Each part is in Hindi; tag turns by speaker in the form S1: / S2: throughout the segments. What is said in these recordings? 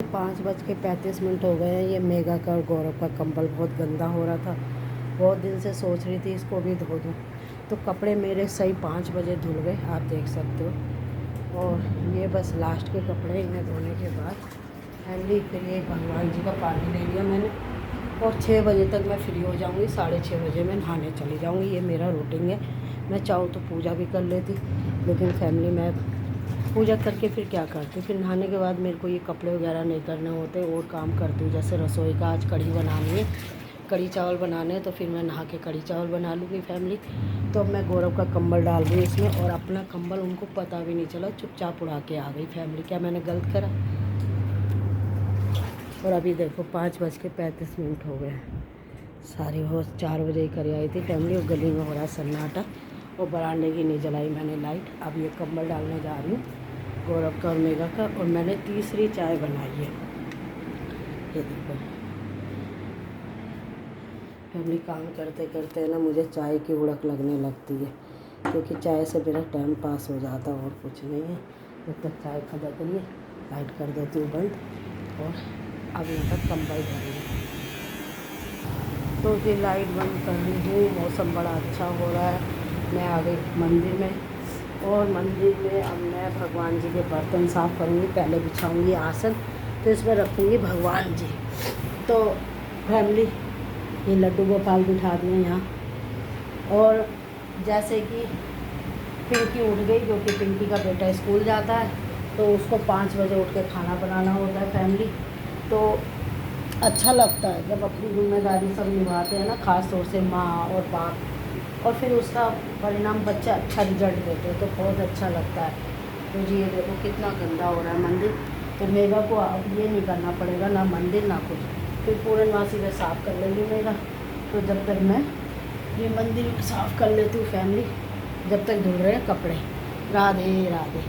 S1: 5:35 हो गए हैं। ये मेगा का और गौरव का कंबल बहुत गंदा हो रहा था। बहुत दिन से सोच रही थी इसको भी धो दूँ। तो कपड़े मेरे सही 5 बजे धुल गए, आप देख सकते हो। और ये बस लास्ट के कपड़े इन्हें धोने के बाद फैमिली फिर ये भगवान जी का पानी ले लिया मैंने। और 6 बजे तक मैं फ्री हो जाऊँगी, 6:30 बजे मैं नहाने चली जाऊँगी। ये मेरा रूटीन है। मैं चाहूँ तो पूजा भी कर लेती, लेकिन फैमिली मैं पूजा करके फिर क्या करती, फिर नहाने के बाद मेरे को ये कपड़े वगैरह नहीं करने होते और काम करती हूँ। जैसे रसोई का आज कढ़ी बनानी है, कढ़ी चावल बनाने हैं, तो फिर मैं नहा के कढ़ी चावल बना लूँगी फैमिली। तो अब मैं गौरव का कंबल डाल दूँ इसमें, और अपना कंबल उनको पता भी नहीं चला, चुपचाप उड़ा के आ गई फैमिली। क्या मैंने गलत करा? और अभी देखो 5:35 हो गए हैं। सारी वो 4 बजे ही कर आई थी फैमिली। और गली में हो रहा सन्नाटा, और बरामदे की नहीं जलाई मैंने लाइट। अब ये कंबल डालने जा रही हूँ गौरव का और मेगा का। और मैंने तीसरी चाय बनाई है, ये देखो फैमिली। काम करते करते ना मुझे चाय की उड़क लगने लगती है, क्योंकि चाय से मेरा टाइम पास हो जाता और कुछ नहीं है। जब तक चाय खदक रही है लाइट कर देती हूँ बंद, और अब यहाँ तक कंबल धरी है। तो ये लाइट बंद कर रही हूँ। मौसम बड़ा अच्छा हो रहा है। मैं आ गई मंदिर में, और मंदिर में अब मैं भगवान जी के बर्तन साफ़ करूँगी। पहले बिछाऊँगी आसन, तो इसमें रखूँगी भगवान जी। तो फैमिली ये लड्डू गोपाल बिठा दिए यहाँ। और जैसे कि पिंकी उठ गई, क्योंकि पिंकी का बेटा स्कूल जाता है, तो उसको 5 बजे उठ के खाना बनाना होता है फैमिली। तो अच्छा लगता है जब अपनी जिम्मेदारी सब निभाते हैं ना, ख़ास तौर से माँ और बाप, और फिर उसका परिणाम बच्चा अच्छा रिजल्ट देते हैं, तो बहुत अच्छा लगता है। तो जी ये देखो कितना गंदा हो रहा है मंदिर। तो मेगा को अब ये नहीं करना पड़ेगा, ना मंदिर ना कुछ, फिर पूर्णमासी में साफ़ कर लेंगी मेगा। तो जब तक मैं ये मंदिर साफ़ कर लेती हूँ फैमिली, जब तक धुल रहे हैं कपड़े। राधे राधे।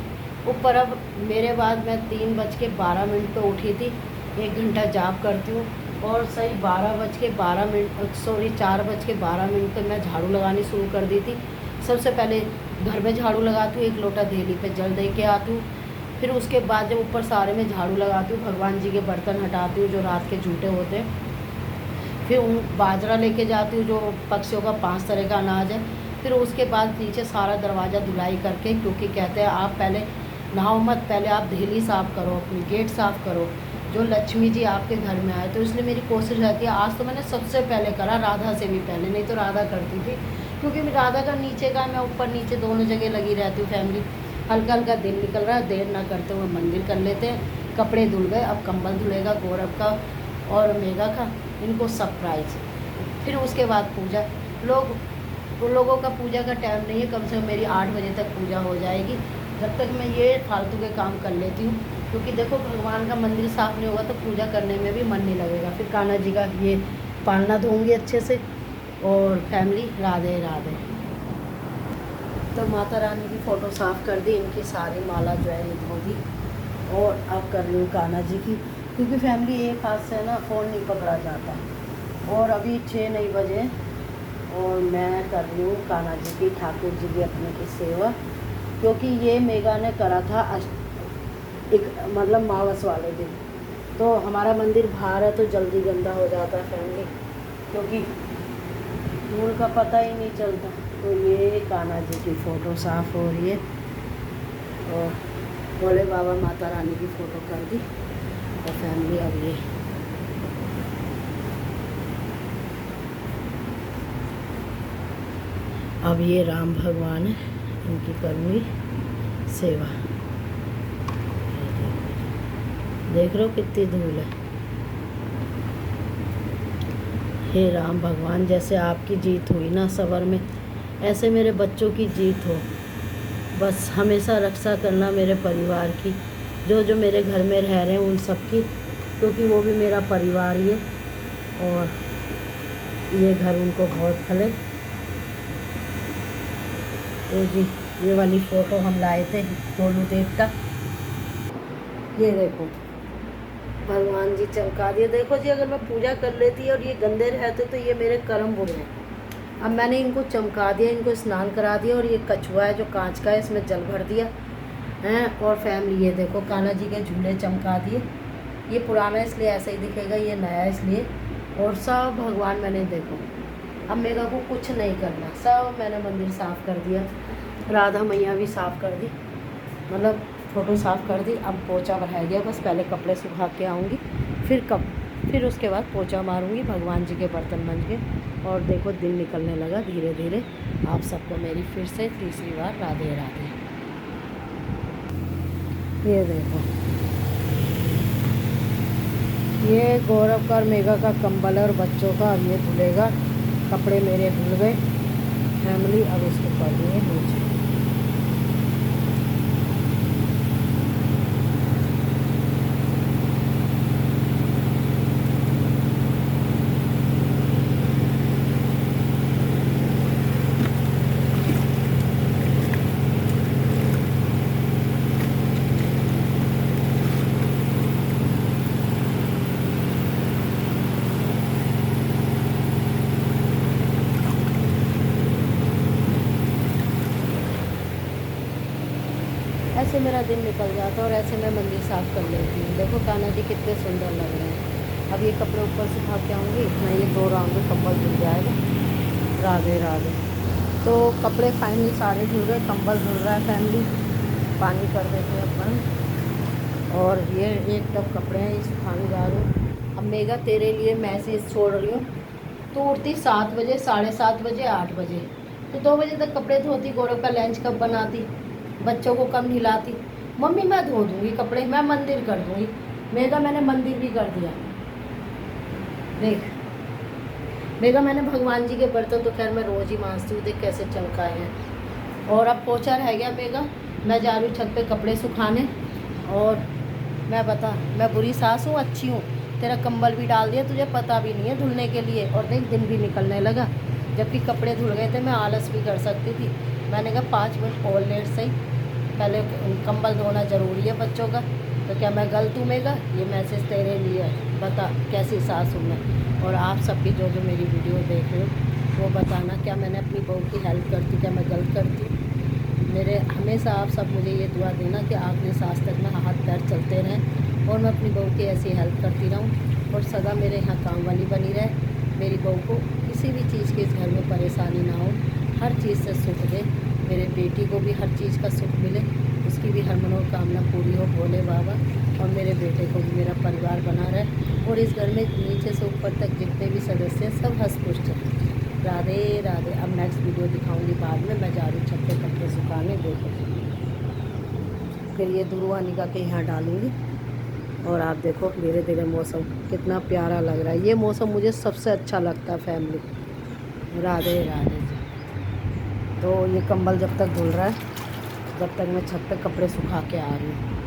S1: ऊपर अब मेरे बाद मैं 3:12 पर उठी थी। 1 घंटा जाप करती हूँ, और सही 12:12 सॉरी 4:12 पर मैं झाड़ू लगानी शुरू कर दी थी। सबसे पहले घर में झाड़ू लगाती हूँ, 1 लोटा देली पे जल दे के आती हूँ। फिर उसके बाद जब ऊपर सारे में झाड़ू लगाती हूँ, भगवान जी के बर्तन हटाती हूँ जो रात के जूठे होते हैं। फिर उन बाजरा लेके जाती हूँ जो पक्षियों का 5 तरह का अनाज है। फिर उसके बाद नीचे सारा दरवाज़ा धुलाई करके, क्योंकि कहते हैं आप पहले नहाओ मत, पहले आप देहली साफ़ करो, अपनी गेट साफ़ करो, जो लक्ष्मी जी आपके घर में आए। तो इसलिए मेरी कोशिश रहती है, आज तो मैंने सबसे पहले करा, राधा से भी पहले। नहीं तो राधा करती थी, क्योंकि राधा का नीचे का, मैं ऊपर नीचे दोनों जगह लगी रहती हूँ फैमिली। हल्का हल्का दिन निकल रहा है, देर ना करते हुए मंदिर कर लेते हैं। कपड़े धुल गए, अब कंबल धुलेगा गौरव का और मेगा का, इनको सरप्राइज। फिर उसके बाद पूजा। उन लोगों का पूजा का टाइम नहीं है, कम से कम मेरी 8 बजे तक पूजा हो जाएगी। जब तक मैं ये फालतू के काम कर लेती हूँ, क्योंकि देखो भगवान का मंदिर साफ़ नहीं होगा तो पूजा करने में भी मन नहीं लगेगा। फिर कान्हा जी का ये पालना धोऊँगी अच्छे से। और फैमिली राधे राधे। तो माता रानी की फ़ोटो साफ़ कर दी, इनकी सारी माला जो है ये धो दी। और अब कर रही हूँ कान्हा जी की, क्योंकि फैमिली एक हाथ से ना फ़ोन नहीं पकड़ा जाता। और अभी 6 नहीं बजे, और मैं कर रही हूँ कान्हा जी की, ठाकुर जी की अपने की सेवा। क्योंकि ये मेगा ने करा था एक मतलब मावस वाले दिन। तो हमारा मंदिर बाहर है, तो जल्दी गंदा हो जाता है फैमिली, क्योंकि धूल का पता ही नहीं चलता। तो ये कान्हा जी की फ़ोटो साफ़ हो रही है, और भोले बाबा माता रानी की फ़ोटो कर दी। और फैमिली अब ये राम भगवान है, इनकी करूँगी सेवा। देख रहे हो कितनी धूल है। हे राम भगवान, जैसे आपकी जीत हुई ना सबर में, ऐसे मेरे बच्चों की जीत हो। बस हमेशा रक्षा करना मेरे परिवार की, जो जो मेरे घर में रह रहे हैं उन सब की, क्योंकि वो भी मेरा परिवार ही है। और ये घर उनको बहुत फले। तो जी ये वाली फ़ोटो हम लाए थे गोलू देवता। ये देखो भगवान जी चमका दिए। देखो जी, अगर मैं पूजा कर लेती और ये गंदे रहते तो ये मेरे कर्म बुरे हैं। अब मैंने इनको चमका दिया, इनको स्नान करा दिया। और ये कछुआ है जो कांच का है, इसमें जल भर दिया है। और फैमिली ये देखो कान्हा जी के झूले चमका दिए। ये पुराना इसलिए ऐसा ही दिखेगा, ये नया इसलिए। और सब भगवान मैंने देखो, अब मेरे को कुछ नहीं करना, सब मैंने मंदिर साफ़ कर दिया, राधा मैया भी साफ़ कर दी, मतलब फ़ोटो साफ़ कर दी। अब पोछा रह गया बस, पहले कपड़े सुखा के आऊँगी, फिर उसके बाद पोछा मारूँगी, भगवान जी के बर्तन मंज के। और देखो दिन निकलने लगा धीरे धीरे। आप सबको मेरी फिर से तीसरी बार राधे राधे। ये देखो, ये गौरव का और मेघा का कंबल है और बच्चों का, अब ये धुलेगा। कपड़े मेरे धुल गए फैमिली, अब इसको कर देंगे नीचे। ऐसे मेरा दिन निकल जाता है और ऐसे मैं मंदिर साफ़ कर लेती हूँ। देखो कान्हा जी कितने सुंदर लग रहे हैं। अब ये कपड़े ऊपर सुखा के आऊँगी, इतना ये 2 राउंड में कंबल धुल जाएगा। राधे राधे। तो कपड़े फाइनली सारे धुल गए, कंबल धुल रहा है फैमिली, पानी कर देते हैं अपन। और ये एक टब कपड़े हैं, ये सुखाने जा रही हूँ। अब मेघा तेरे लिए मैसेज छोड़ रही हूँ, तो उठती 7 बजे, 7:30 बजे, 8 बजे, तो 2 बजे तक कपड़े धोती, गौरव का लंच कब बनाती, बच्चों को कम हिलाती। मम्मी मैं धो दूँगी कपड़े, मैं मंदिर कर दूँगी। मेघा मैंने मंदिर भी कर दिया, देख मेघा मैंने भगवान जी के बर्तन तो खैर मैं रोज़ ही मांजती हूँ, देख कैसे चमकाए हैं। और अब पोछा रह गया मेघा, मैं जा रही हूँ छत पे कपड़े सुखाने। और मैं बुरी सास हूँ अच्छी हूँ, तेरा कंबल भी डाल दिया, तुझे पता भी नहीं है धुलने के लिए। और देख दिन भी निकलने लगा, जबकि कपड़े धुल गए थे, मैं आलस भी कर सकती थी। मैंने कहा 5 मिनट और लेट सही, पहले कंबल धोना ज़रूरी है बच्चों का। तो क्या मैं गलत हूँ मेघा? ये मैसेज तेरे लिए है, बता कैसी सास हूँ मैं। और आप सबकी जो मेरी वीडियो देख रहे हो वो बताना, क्या मैंने अपनी बहू की हेल्प करती, क्या मैं गलत करती? मेरे हमेशा आप सब मुझे ये दुआ देना कि आखिरी सांस तक में हाथ पैर चलते रहें और मैं अपनी बहू की ऐसी हेल्प करती रहूँ और सदा मेरे यहाँ काम वाली बनी रहे। मेरी बहू को किसी भी चीज़ की इस घर में परेशानी ना हो, हर चीज़ से सुख दे, मेरे बेटी को भी हर चीज़ का सुख मिले, उसकी भी हर मनोकामना पूरी हो भोले बाबा। और मेरे बेटे को भी मेरा परिवार बना रहे और इस घर में नीचे से ऊपर तक जितने भी सदस्य हैं सब हंस पुष्ट हैं। राधे राधे। अब नेक्स्ट वीडियो दिखाऊंगी बाद में। मैं जा रही हूँ छत पे कपड़े सुखाने, देखो फिर ये धुरुआ निकाल के यहाँ डालूँगी। और आप देखो धीरे धीरे मौसम कितना प्यारा लग रहा है, ये मौसम मुझे सबसे अच्छा लगता है फैमिली। राधे राधे। तो ये कंबल जब तक धुल रहा है, जब तक मैं छत पे कपड़े सुखा के आ रही हूँ।